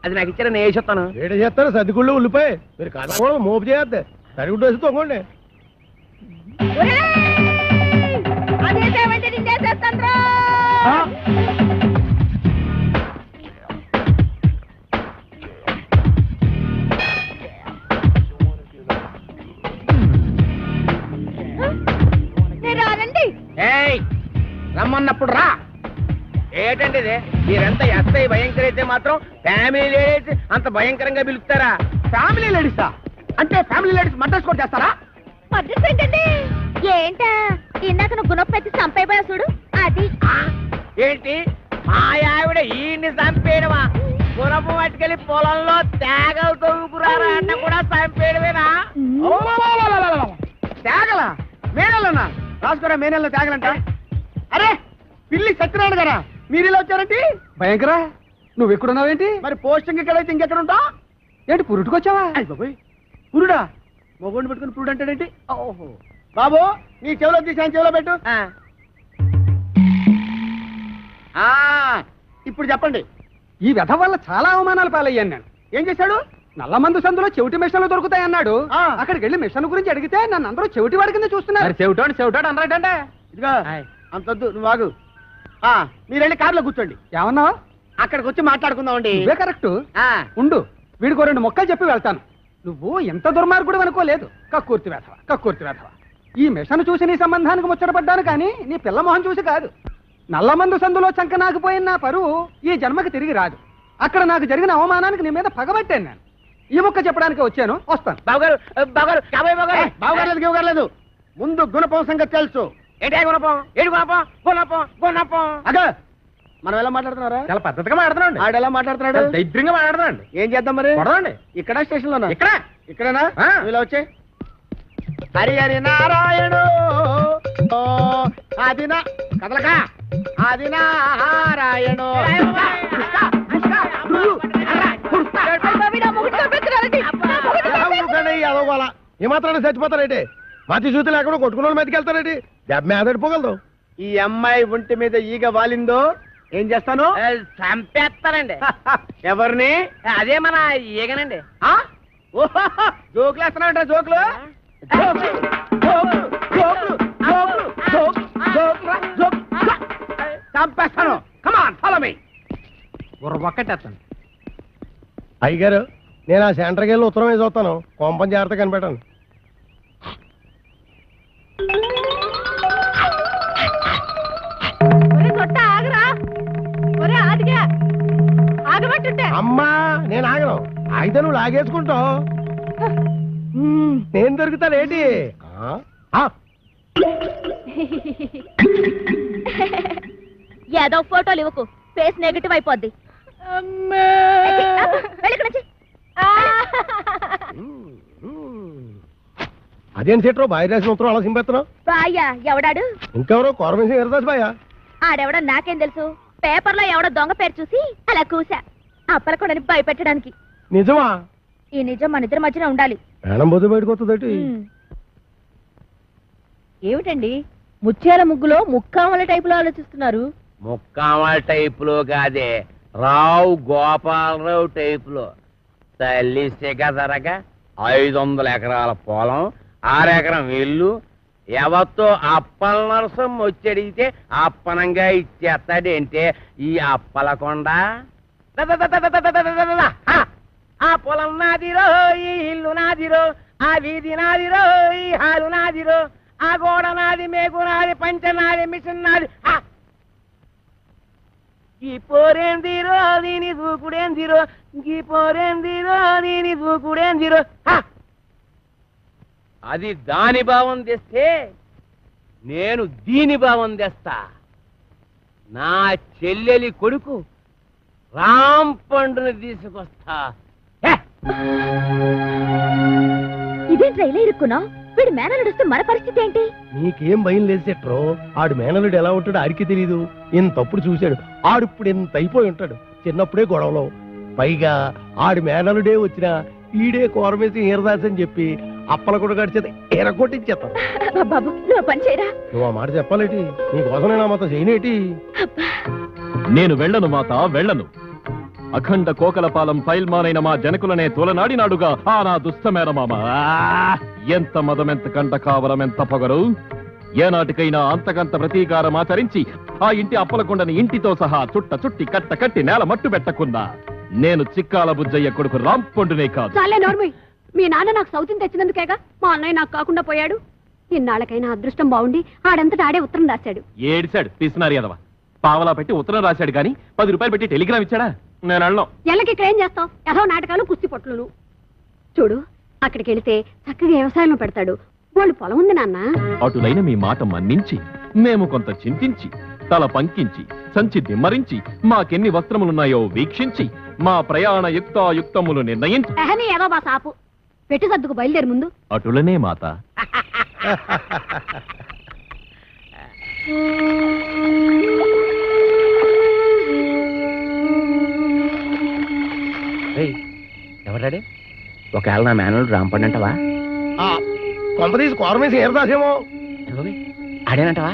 Speaker 5: అది నాకు ఇచ్చారా? నేను వేసేస్తాను.
Speaker 3: ఏట చేస్తారు సర్దిగుళ్ళు ఉల్లిపాయ. మీరు కనకూడదు, మోపు చేయద్దు. సరిగుడ్డు వేసి తొంగండి.
Speaker 5: రమ్మన్నప్పుడు రా. ఏటండి ఇది? మీరెంత ఎస్ఐ భయంకర అయితే మాత్రం ఫ్యామిలీ లేడీస్ అంత భయంకరంగా పిలుస్తారా?
Speaker 7: ఫ్యామిలీ లేడీసా? అంటే ఫ్యామిలీ లేడీస్ మర్డర్స్ కూడా చేస్తారా?
Speaker 2: ఏంటండి? ఏంటా ఇందాక నువ్వు గుణపెట్టి చంపైపోయా చూడు అది.
Speaker 5: ఏంటి మా ఆవిడ ఈయన్ని చంపేయడమా? గుణపు పట్టుకెళ్ళి పొలంలో తేగలు తొవ్వుకురారా అన్న కూడా చంపేయడమేనా?
Speaker 7: తేగలా? మేనల్లనా? రాసుకోరా మేనల్లో తేగలంట. అరే పిల్లి సత్యనారాయణ గారా, మీరు ఇలా వచ్చారంటే? భయంకరా, నువ్వు ఎక్కడున్నావేంటి? మరి పోస్టింగ్ ఎక్కడైతే ఇంకెక్కడ ఉంటా ఏంటి? పురుటుకొచ్చావా? పురుడా? మొగోడిని పెట్టుకుని పురుడు అంటాడేంటి? ఓహో బాబు, నీ చెవిలో తీసాను, చెవిలో పెట్టు. ఇప్పుడు చెప్పండి. ఈ వ్యధ వల్ల చాలా అవమానాలు పాలయ్యాను నేను. ఏం చేశాడు? నల్లమందు సందులో చెవిటి మిషన్లు దొరుకుతాయన్నాడు. అక్కడికి వెళ్ళి మిషన్ గురించి అడిగితే నన్ను అందరూ చెవిటి వాడి కింద చూస్తున్నారు. చెవిటాడు అన్నాడంటే ఇదిగా అంతొద్దు, నువ్వు ఆగు. మీరు వెళ్ళి కార్లో కూర్చోండి. ఏమన్నావు? అక్కడికి వచ్చి మాట్లాడుకుందామండి. ఇవే కరెక్ట్. ఉండు, వీడికో 2 మొక్కలు చెప్పి వెళ్తాను. నువ్వు ఎంత దుర్మార్గుడు అనుకోలేదు. కక్కుర్తి వేధవ. ఈ మిషన్ చూసి నీ సంబంధానికి ముచ్చటపడ్డాను కానీ నీ పిల్ల మొహం చూసి కాదు. నల్లమందు సందులో చంక నాకుపోయిన నా పరువు ఈ జన్మకి తిరిగి రాదు. అక్కడ నాకు జరిగిన అవమానానికి నీ మీద పగబట్టాను నేను. ఈ మొక్క చెప్పడానికి వచ్చాను, వస్తాను. బావగారు ముందు గుణపం సంగతి తెలుసు.
Speaker 5: ఏంటి గుణపం? ఏడు గుణపం.
Speaker 7: అగా మనం ఎలా మాట్లాడుతున్నారా? చాలా పద్ధతిగా మాట్లాడుతున్నాడు. ఆడు ఎలా మాట్లాడుతున్నాడు? దైద్యంగా మాట్లాడుతున్నాడు. ఏం చేద్దాం మరి? ఇక్కడ స్టేషన్ లోనా? ఇక్కడేనా? ఇలా వచ్చే. హరి హరి నారాయణు ఆదినా కదలక ఆదినా నారాయణు.
Speaker 3: ఏమాత్రాన్ని చచ్చిపోతారేంటి? మతి చూతి లేకుండా కొట్టుకున్న వాళ్ళు మెతికెళ్తారేంటి? దెబ్బ మీదడిపోగలదు. ఈ అమ్మాయి ఒంటి మీద ఈగ వాలిందో ఏం చేస్తాను?
Speaker 5: చంపేస్తానండి.
Speaker 3: ఎవరిని?
Speaker 5: అదే మన ఈగనండి.
Speaker 3: జోకులు వేస్తున్నావుంటా? జోకులు
Speaker 7: చంపేస్తాను. Come on follow me. ఒక్కటేస్తాను.
Speaker 3: అయ్యగారు, నేను ఆ సెంటర్కి వెళ్ళి ఉత్తరం వేసి వస్తాను. కొంపని జాగ్రత్త కనిపెట్టాను. అమ్మా, నేను ఆగను. అయితే నువ్వు లాగేసుకుంటావు. నేను దొరుకుతానేంటి?
Speaker 2: ఏదో ఫోటోలు ఇవ్వకు, ఫేస్ నెగటివ్ అయిపోద్ది.
Speaker 3: అదేం సెట్రో బాయ్ రాసిన ఉత్తరం అలా సింపెత్తనం
Speaker 2: బాయ్యా ఎవడాడు?
Speaker 3: ఇంకెవరో కోరమేసి ఎరదాస్ బాయా.
Speaker 2: ఆడెవడో నాకేం తెలుసు. పేపర్లో ఎవడో దొంగ పేరు చూసి అలా కూసా అప్పలకొడని భయపెట్టడానికి.
Speaker 3: నిజమా?
Speaker 2: ఈ నిజం మన ఇద్దరి మధ్యన ఉండాలి.
Speaker 3: మేడం పోతే బయటకు వస్తుందటి.
Speaker 10: ఏమిటండి ముత్యాల ముగ్గులో ముక్కామల టైపులో ఆలోచిస్తున్నారు?
Speaker 5: ముక్కామల టైపులో కాదే, రావు గోపాలరావు టైపులో. తల్లి సిగదరగా 500 ఎకరాల పొలం, 6 ఎకరం ఇల్లు, ఎవరితో అప్పల నరసం వచ్చడిగితే అప్పనంగా ఇచ్చేస్తాడంటే ఈ అప్పలకొండ. ఆ పొలం నాదిరో, ఈ ఇల్లు నాదిరో, ఆ వీధి నాదిరో, ఈ హాలు నాదిరో, ఆ గోడ నాది, మేకు నాది, పంచ నాది, మిషన్ నాది. ఈ పోరేందిరో దీని దూకుడేందిరో, ఈ పోరేందిరో దీని దూకుడేందిరో. అది దాని భావం తెస్తే నేను దీని భావం తెస్తా. నా చెల్లెలి కొడుకు రాంపండుని తీసుకొస్తా.
Speaker 2: ఇదేంట్రా ఇలా ఇరుక్కున్నావు? వీడు మేనలుడు వస్తే మన పరిస్థితి ఏంటి?
Speaker 3: నీకేం భయం లేదు సెట్రో. ఆడు మేనలుడు ఎలా ఉంటాడో ఆడికి తెలీదు. ఇంతప్పుడు చూశాడు. ఆడిప్పుడు ఎంత అయిపోయి ఉంటాడు. చిన్నప్పుడే గొడవలో. పైగా ఆడి మేనలుడే వచ్చినా ఈడే కోరమేసి హీరదాస్ అని చెప్పి అప్పలకొండ గారి చేత ఎరగొట్టించేస్తాను.
Speaker 2: బాబు నువ్వు పని చేయరా.
Speaker 3: నువ్వు ఆ మాట చెప్పాలేటి? నీకోసం నేను ఆ మాత్రం చేయనేటి?
Speaker 4: నేను వెళ్ళను మాత, వెళ్ళను. అఖండ కోకలపాలెం ఫైల్మానైన మా జనకులనే తోలనాడినాడుగా ఆ నా దుష్టమేనమామ. ఎంత మదమెంత కంట కావరం, ఎంత పొగరు! ఏనాటికైనా అంతకంత ప్రతీకారం ఆచరించి ఆ ఇంటి అప్పలకొండని ఇంటితో సహా చుట్టి కట్ట కట్టి నేల మట్టు పెట్టకున్నా నేను చిక్కాల బుజ్జయ్య కొడుకు రాంపండునే కాదు.
Speaker 2: చాలే నోర్మి. మీ నాన్న నాకు సౌతిని తెచ్చినందుకేగా మా అన్నయ్య నాకు కాకుండా పోయాడు. ఇన్నాళ్ళకైనా అదృష్టం బాగుండి ఆడంతటా ఆడే ఉత్తరం రాశాడు.
Speaker 4: ఏడిశాడు పిసినారి అదవా. పావలా పెట్టి ఉత్తరం రాశాడు కానీ 10 రూపాయలు పెట్టి టెలిగ్రామ్ ఇచ్చాడా? నేను అన్నాం.
Speaker 2: ఎల్లకి ఇక్కడ ఏం చేస్తావు? ఏదో నాటకాలు, కుస్తీ పొట్లును. చూడు, అక్కడికి వెళితే చక్కగా వ్యవసాయంలో పెడతాడు. వాళ్ళు పొలం ఉంది నాన్న.
Speaker 4: అటులైన మీ మాట మన్నించి మేము కొంత చింతించి తల పంకించి సంచి దిమ్మరించి మాకెన్ని వస్త్రములున్నాయో వీక్షించి మా ప్రయాణ యుక్తాయుక్తములు నిర్ణయించి
Speaker 2: ఏదో బా సాపు పెట్టి సర్దుకు బయలుదేరి ముందు.
Speaker 4: అటులనే మాత.
Speaker 5: ఎవరాడే? ఒకవేళ నా మేనల్లుడు రాంపండు అంటవా?
Speaker 3: కొంపదీసి కోరమేసి హీరదాసేమో.
Speaker 5: ఆడేనంటవా?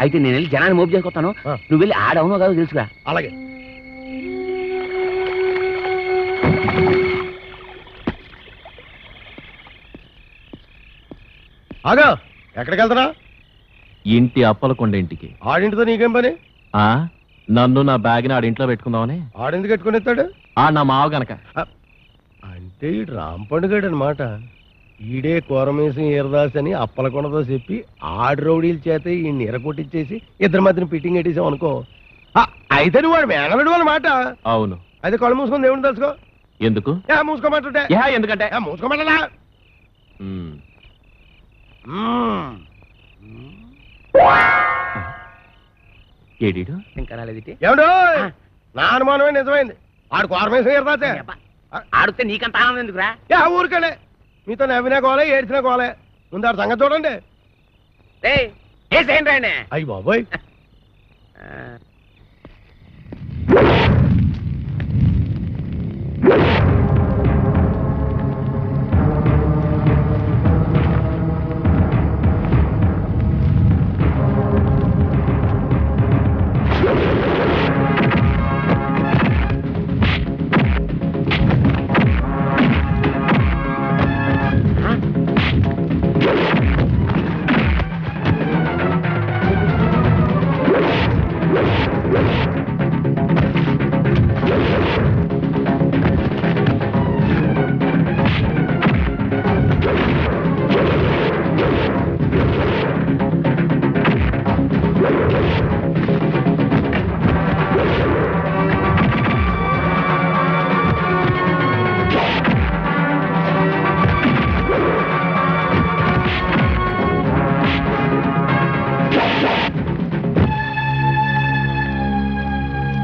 Speaker 5: అయితే నేను వెళ్ళి జనాన్ని మోపు చేసుకొస్తాను. నువ్వు వెళ్ళి ఆడవునో కాదో తెలుసుగా.
Speaker 3: అలాగే. ఆగా, ఎక్కడికి వెళ్తారా?
Speaker 4: ఇంటి అప్పలకొండ ఇంటికి.
Speaker 3: ఆడింటితో నీకేం పని?
Speaker 4: నన్ను నా బ్యాగ్ని ఆడింట్లో పెట్టుకుందామని.
Speaker 3: ఆడెందుకు పెట్టుకుని ఎత్తాడు?
Speaker 4: నా మావ గనక.
Speaker 3: అంటే ఈ రాంపండుగాడు అనమాట. ఈడే కోరమేసి హీరదాస్ అని అప్పలకొండతో చెప్పి ఆడు రౌడీల చేత ఈ ఎరగొట్టించేసి ఇద్దరి మధ్యన ఫిట్టింగ్ పెట్టేసావు అనుకో. అయితే నువ్వు వాడు మేనలుడు వాళ్ళ మాట.
Speaker 4: అవును.
Speaker 3: అయితే కళ్ళు మూసుకొని దేవుని తెలుసుకో.
Speaker 4: ఎందుకు?
Speaker 3: మూసుకోమంటుంటే
Speaker 4: ఎందుకంటే
Speaker 3: మూసుకోమంటా.
Speaker 4: ఏడీడు
Speaker 5: ఇంకా రాలేదిటి?
Speaker 3: ఏమిటో నా అనుమానమే నిజమైంది. ఆడు కోరమేసి హీరదాసే.
Speaker 5: ఆడితే నీకంత ఆనందం ఎందుకురా?
Speaker 3: ఊరికెళ్ళే మీతో నవ్వినా కోలే, ఏడ్చినా కోలే. ముందు ఆడు సంగతి చూడండి. అయ్యి బాబోయ్.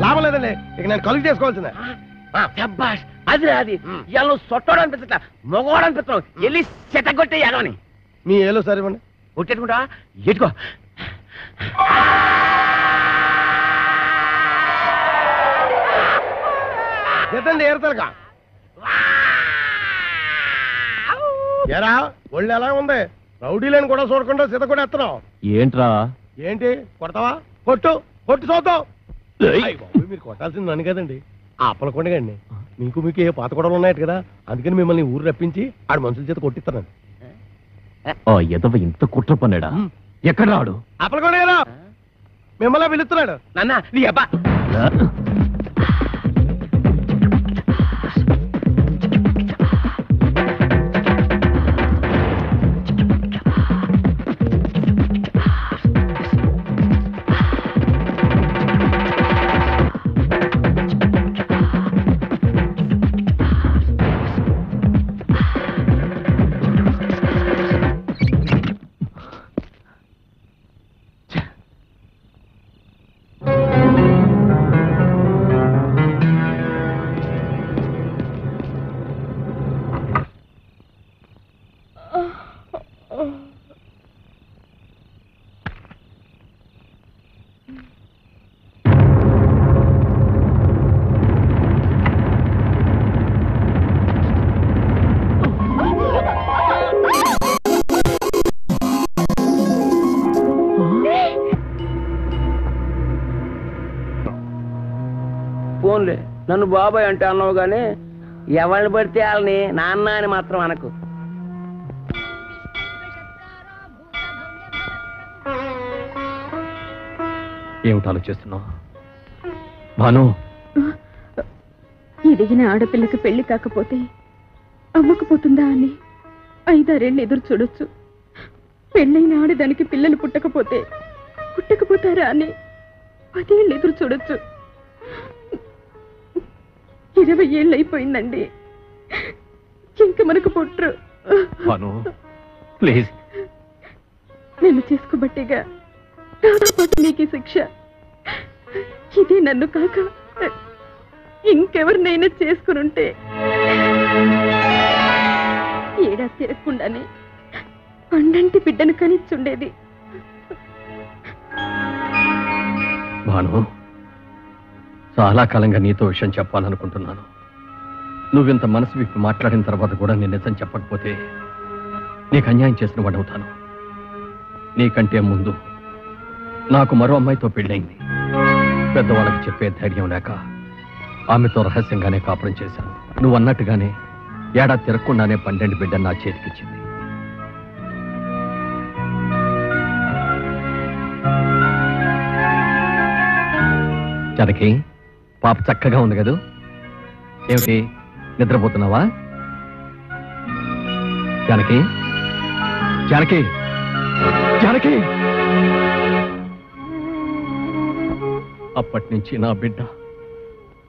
Speaker 3: లాభం లేదండి. ఇక నేను కలుగు చేసుకోవాల్సిందే.
Speaker 5: అది రాది. ఇవాళ నువ్వు సొట్టోడు అనిపించట, మగవాడు అనిపిస్తావు. వెళ్ళి చెట్టగొట్టే ఎగవని.
Speaker 3: మీ ఏలో సరే ఇవ్వండి.
Speaker 5: కొట్టేట్టుకుంటా ఎట్టుకో.
Speaker 3: ఎత్తండి ఏరుతలకా. ఎరా ఒళ్ళు ఎలా ఉంది? రౌడీలను కూడా చూడకుండా సీత కూడా ఎత్తనావు
Speaker 4: ఏంట్రా?
Speaker 3: ఏంటి కొడతావా? కొట్టు కొట్టు చూద్దాం. మీరు కొట్టాల్సింది నన్ను కదండి, ఆ అప్పలకొండగండి. మీకు ఏ పాత గొడవలు ఉన్నాయట కదా, అందుకని మిమ్మల్ని ఊరు రప్పించి ఆడు మనుషుల చేత కొట్టిస్తాను.
Speaker 4: ఎదవ ఇంత కుట్ర పన్నాడా? ఎక్కడ రాడు?
Speaker 3: అప్పలకొండ గారు మిమ్మల్ని పిలుస్తున్నాడు.
Speaker 5: నాన్న నీ అబ్బా. ఫోన్లే నన్ను బాబాయ్ అంటే అన్నావు గానీ ఎవరిని పడితే వాళ్ళని నాన్న అని మాత్రం అనకు.
Speaker 4: ఏమిటి ఆలోచిస్తున్నావు భాను?
Speaker 2: ఎదిగిన ఆడపిల్లకి పెళ్లి కాకపోతే అమ్మకపోతుందా అని 5-6 ఏళ్ళు ఎదురు చూడొచ్చు. పెళ్ళైన ఆడదానికి పిల్లలు పుట్టకపోతారా అని 10 ఏళ్ళు ఎదురు చూడొచ్చు. 20 ఏళ్ళు అయిపోయిందండి, ఇంక మనకు పుట్టరు.
Speaker 4: భాను ప్లీజ్.
Speaker 2: నేను చేసుకోబట్టేగా నీకు శిక్ష. ఇదే నన్ను కాక ఇంకెవరినైనా చేసుకునుంటే ఏడాది తిరగకుండానే పండంటి బిడ్డను కనిచ్చుండేది.
Speaker 4: భాను, చాలా కాలంగా నీతో విషయం చెప్పాలనుకుంటున్నాను. నువ్వింత మనసు విప్పి మాట్లాడిన తర్వాత కూడా నేను నిజం చెప్పకపోతే నీకు అన్యాయం చేసిన వాడవుతాను. నీకంటే ముందు నాకు మరో అమ్మాయితో పెళ్ళైంది. పెద్దవాళ్ళకి చెప్పే ధైర్యం లేక ఆమెతో రహస్యంగానే కాపురం చేశాను. నువ్వు అన్నట్టుగానే ఏడాది తిరగకుండానే 12 బిడ్డను నా చేతికిచ్చింది. జనకి పాప చక్కగా ఉంది కదూ? ఏమిటి నిద్రపోతున్నావా? జానకి జానకి జానకి. అప్పటి నుంచి నా బిడ్డ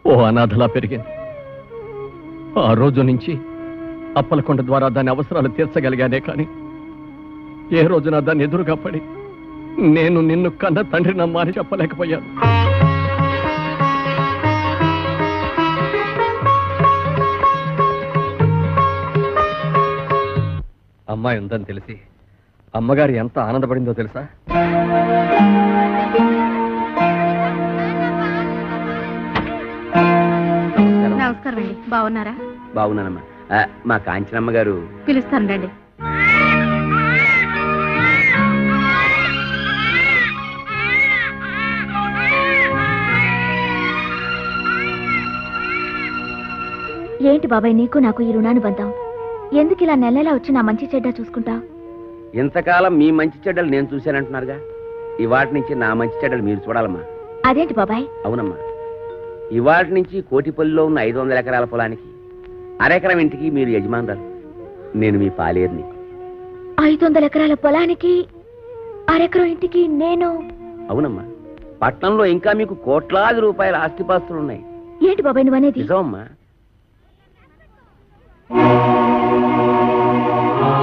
Speaker 4: ఓ అనాథలా పెరిగింది. ఆ రోజు నుంచి అప్పలకొండ ద్వారా దాని అవసరాలు తీర్చగలిగానే కానీ ఏ రోజున దాన్ని ఎదురుగా పడి నేను నిన్ను కన్న తండ్రి నమ్మా అని చెప్పలేకపోయాను. అమ్మాయి ఉందని తెలిసి అమ్మగారు ఎంత ఆనందపడిందో తెలుసా?
Speaker 2: నమస్కారం అండి, బాగున్నారా?
Speaker 5: బాగున్నానమ్మా. మా కాంచనమ్మ గారు
Speaker 2: పిలుస్తాను రండి.
Speaker 11: ఏంటి బాబాయ్ నీకు నాకు ఈ రుణానుబంధం? ఎందుకు ఇలా నెలలా వచ్చి నా మంచి చెడ్డ చూసుకుంటా?
Speaker 5: ఇంతకాలం మీ మంచి చెడ్డలు నేను చూశానంటున్నారుగా, ఇవాటి నుంచి నా మంచి చెడ్డలు మీరు చూడాలమ్మా.
Speaker 11: అదేంటి బాబాయ్?
Speaker 5: అవునమ్మా, ఇవాటి నుంచి కోటిపల్లిలో ఉన్న 500 ఎకరాల పొలానికి అరెకరం ఇంటికి మీరు యజమానురాలు, నేను మీ పాలేరుని.
Speaker 11: 500 ఎకరాల పొలానికి అరెకరం ఇంటికి నేను?
Speaker 5: అవునమ్మా, పట్నంలో ఇంకా మీకు కోట్లాది రూపాయల ఆస్తిపాస్తులున్నాయి.
Speaker 11: ఏంటి బాబాయ్ నువ్వనేది?
Speaker 5: నిజమమ్మా.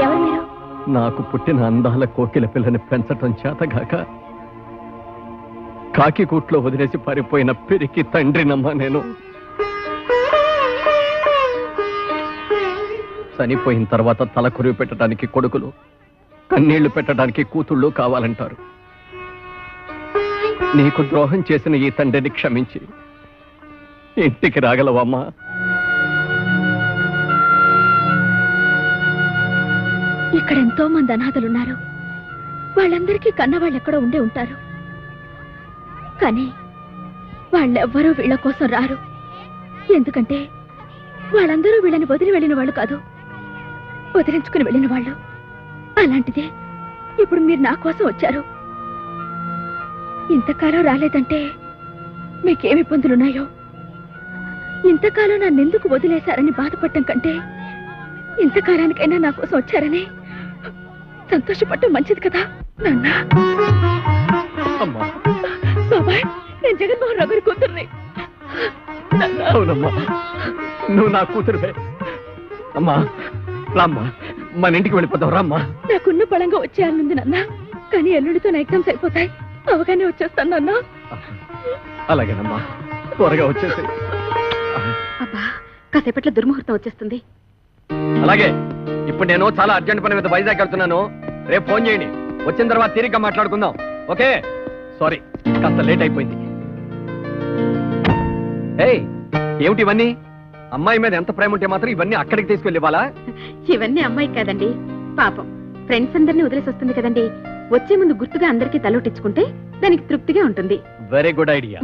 Speaker 11: ఎవరు మీరు?
Speaker 4: నాకు పుట్టిన అందాల కోకిల పిల్లని పెంచటం చేతగాక కాకి కూట్లో వదిలేసి పారిపోయిన పిరికి తండ్రినమ్మా నేను. చనిపోయిన తర్వాత తల కురివి పెట్టడానికి కొడుకులు,
Speaker 12: కన్నీళ్లు పెట్టడానికి కూతుళ్ళు కావాలంటారు. నీకు ద్రోహం చేసిన ఈ తండ్రిని క్షమించి ఇంటికి రాగలవమ్మా?
Speaker 2: ఇక్కడ ఎంతో మంది అనాథలున్నారు. వాళ్ళందరికీ కన్నవాళ్ళు ఎక్కడో ఉండే ఉంటారు. కానీ వాళ్ళెవ్వరూ వీళ్ళ కోసం రారు. ఎందుకంటే వాళ్ళందరూ వీళ్ళని వదిలి వెళ్ళిన వాళ్ళు కాదు, వదిలించుకుని వెళ్ళిన వాళ్ళు. అలాంటిదే ఇప్పుడు మీరు నా కోసం వచ్చారు. ఇంతకాలం రాలేదంటే మీకేమి ఇబ్బందులున్నాయో. ఇంతకాలం నన్నెందుకు వదిలేశారని బాధపడటం కంటే ఇంతకాలానికైనా నా కోసం వచ్చారని సంతోషపడటం మంచిది కదా నాన్న. బాబాయ్, నేను జగన్మోహన్ రావు గారి కూతుర్ని.
Speaker 12: అవునమ్మా, నువ్వు నా కూతురువే. అమ్మా రామ్మా, మన ఇంటికి వెళ్ళిపోతావు. రామ్మా.
Speaker 2: నాకున్న బలంగా వచ్చేయాలనుంది నాన్న, కానీ ఎల్లుడితో నా ఎగ్జామ్స్ అయిపోతాయి. అవగానే వచ్చేస్తాను నాన్న.
Speaker 12: అలాగేనమ్మా, త్వరగా వచ్చేసి.
Speaker 2: అబ్బా, కాసేపట్లో దుర్ముహూర్తం వచ్చేస్తుంది.
Speaker 12: అలాగే. ఇప్పుడు నేను చాలా అర్జెంట్ పని మీద వైజాగ్ వెళ్తున్నాను. రేపు ఫోన్ చేయండి. వచ్చిన తర్వాత తీరిగ్గా మాట్లాడుకుందాం. ఓకే? సారీ, కాస్త లేట్ అయిపోయింది. ఏయ్, ఏమిటి ఇవన్నీ? అమ్మాయి మీద ఎంత ప్రేమ ఉంటే మాత్రం ఇవన్నీ అక్కడికి తీసుకెళ్ళి ఇవ్వాలా?
Speaker 2: ఇవన్నీ అమ్మాయి కాదండి, పాపం ఫ్రెండ్స్ అందరినీ వదిలేసి వస్తుంది కదండి. వచ్చే ముందు గుర్తుగా అందరికీ తలోటించుకుంటే దానికి తృప్తిగా ఉంటుంది.
Speaker 12: Very good idea.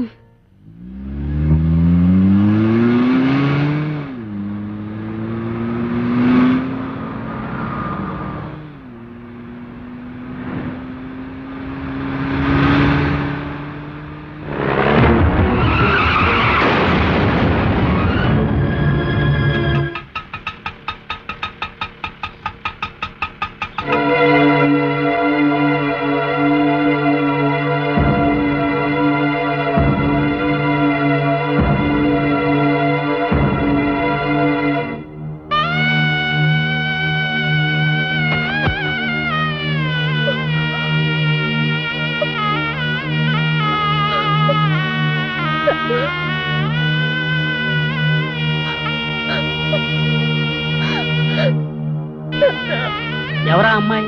Speaker 13: ఎవరా అమ్మాయి?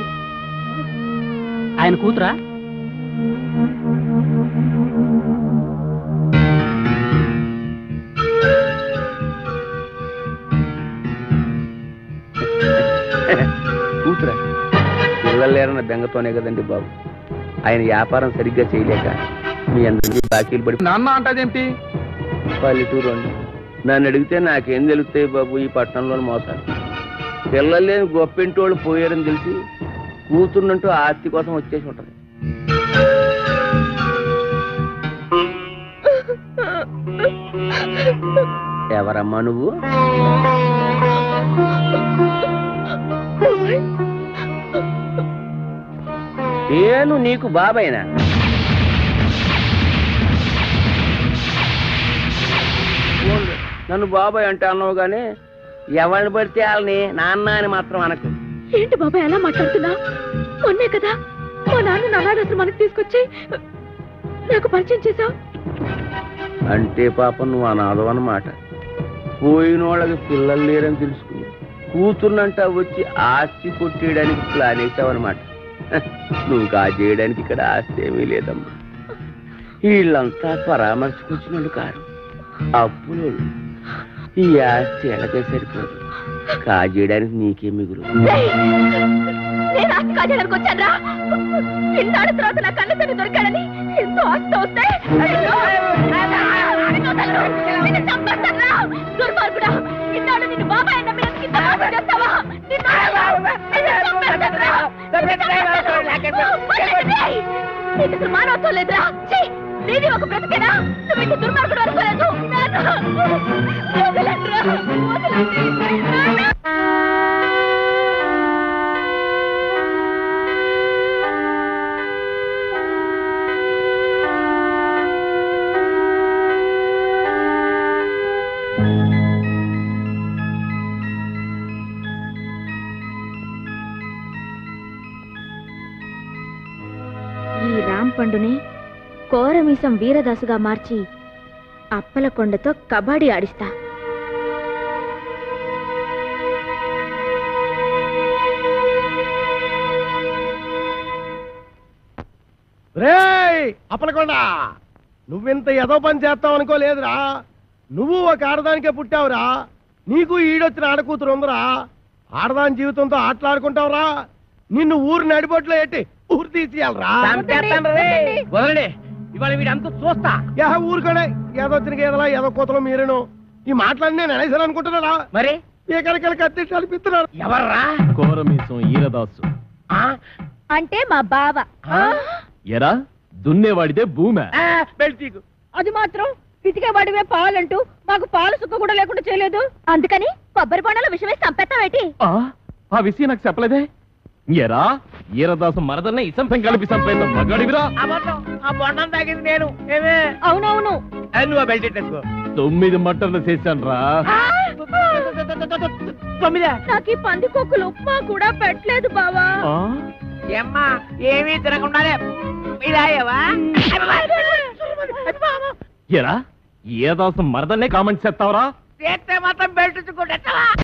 Speaker 13: ఆయన కూతురా?
Speaker 5: కూతురా? పిల్లలు లేరన్న బెంగతోనే కదండి బాబు. ఆయన వ్యాపారం సరిగ్గా చేయలేక మీ అందరికీ బాకీలు పడి
Speaker 7: నాన్న అంటదేంటి?
Speaker 5: పల్లెటూరు అండి. నన్ను అడిగితే నాకేం తెలుస్తాయి బాబు ఈ పట్టణంలో మోసాలు. పిల్లలు లేని గొప్పింటి వాళ్ళు పోయారని తెలిసి కూతురునంటూ ఆస్తి కోసం వచ్చేసి ఉంటది. ఎవరమ్మా నువ్వు? నేను నీకు బాబాయినా? నన్ను బాబాయ్ అంటే అన్నావు గానీ ఎవరిని పడితే వాళ్ళని నాన్న అని మాత్రం అనకు.
Speaker 2: ఏంటి బాబాయ్ ఎలా మాట్లాడుతున్నా? మొన్నే కదా మా నాన్న అనాథాశ్రమానికి తీసుకొచ్చి నాకు పరిచయం చేశావు.
Speaker 5: అంటే పాపం నువ్వు అనాథం అన్నమాట. పోయిన వాళ్ళకి పిల్లలు లేరని తెలుసుకుని కూతుర్నంటా వచ్చి ఆస్తి కొట్టేయడానికి ప్లాన్ వేసావన్నమాట. నువ్వు కాజేయడానికి ఇక్కడ ఆస్తి ఏమీ లేదమ్మా. వీళ్ళంతా పరామర్శకొచ్చినోళ్ళు కారు, అప్పులు. ఈ ఆస్తి ఎలాగే సరిపోదు. కాజేయడానికి నీకే మిగులు.
Speaker 2: నేను ఆస్తి కాజేయడానికి వచ్చాను. ఇన్నాళ్ళ తర్వాత నా కళ్ళతోనే దొరికాడని ఎంతో ఆస్తి వస్తే దుర్మార్గుడా, ఇన్నాళ్ళు నిన్ను బాబాయ్ చేస్తావా? మానవత్వం లేదురా. నీది ఒక బ్రతికేనా? నువ్వు ఇంటి దుర్మార్గుడు అనుకోలేదు.
Speaker 11: ఈ రాంపండుని కోరమీసం వీరదాసుగా మార్చి అప్పలకొండతో కబడ్డీ ఆడిస్తా.
Speaker 3: రేయ్ అప్పలకొండ, నువ్వింత ఏదో పని చేస్తావు అనుకోలేదురా. నువ్వు ఒక ఆడదానికే పుట్టావురా. నీకు ఈడొచ్చిన ఆడకూతురు ఉందిరా. ఆడదాని జీవితంతో ఆటలాడుకుంటావురా. నిన్ను ఊరు నడిబొట్లో ఎట్టి ఊరు తీసేయాలరా.
Speaker 5: వదలండి, ఇవాళ వీడంతా చూస్తా.
Speaker 3: ఊరుకోడే, ఏదొచ్చిన గేదలా ఏదో కూతలో మీరేను. ఈ మాటలన్నీ నేను అనేసాను అనుకుంటున్నారా?
Speaker 5: మరి
Speaker 3: ఎక్కడికి కత్తి కల్పిస్తున్నారు.
Speaker 5: ఎవర్రా?
Speaker 4: కోరమీసం ఈరదాసు.
Speaker 10: అంటే మా బావ.
Speaker 4: ఎరా దున్నేవాడిదే భూమి.
Speaker 10: అది మాత్రం పితికేవాడివే పాలంటూ మాకు పాలు సుక్క కూడా లేకుండా చేయలేదు.
Speaker 11: అందుకని కొబ్బరి బొండాల విషయమే చంపేస్తావేటి?
Speaker 4: ఆ విషయం నాకు చెప్పలేదే. ఎరా ఈరదాసు మరదల్ని ఇసంపం కలిపి చంపేంత మగాడివిరా.
Speaker 5: ఆ బొండం తాగింది నేను.
Speaker 10: అవునవును,
Speaker 5: నువ్వు బెల్ట్ ఎట్టేసుకో.
Speaker 4: 9 మటర్లు చేశాను రా.
Speaker 5: 9.
Speaker 10: నాకు ఈ పందికొక్కులు ఉప్మా కూడా పెట్టలేదు బావా.
Speaker 5: ఏమ్మా ఏమీ తినకుండానే ఇలాయవా?
Speaker 4: ఎరా ఈరదాసు మరదల్నే కామెంట్ చేస్తావరా?
Speaker 5: చేస్తే మాత్రం బెల్ట్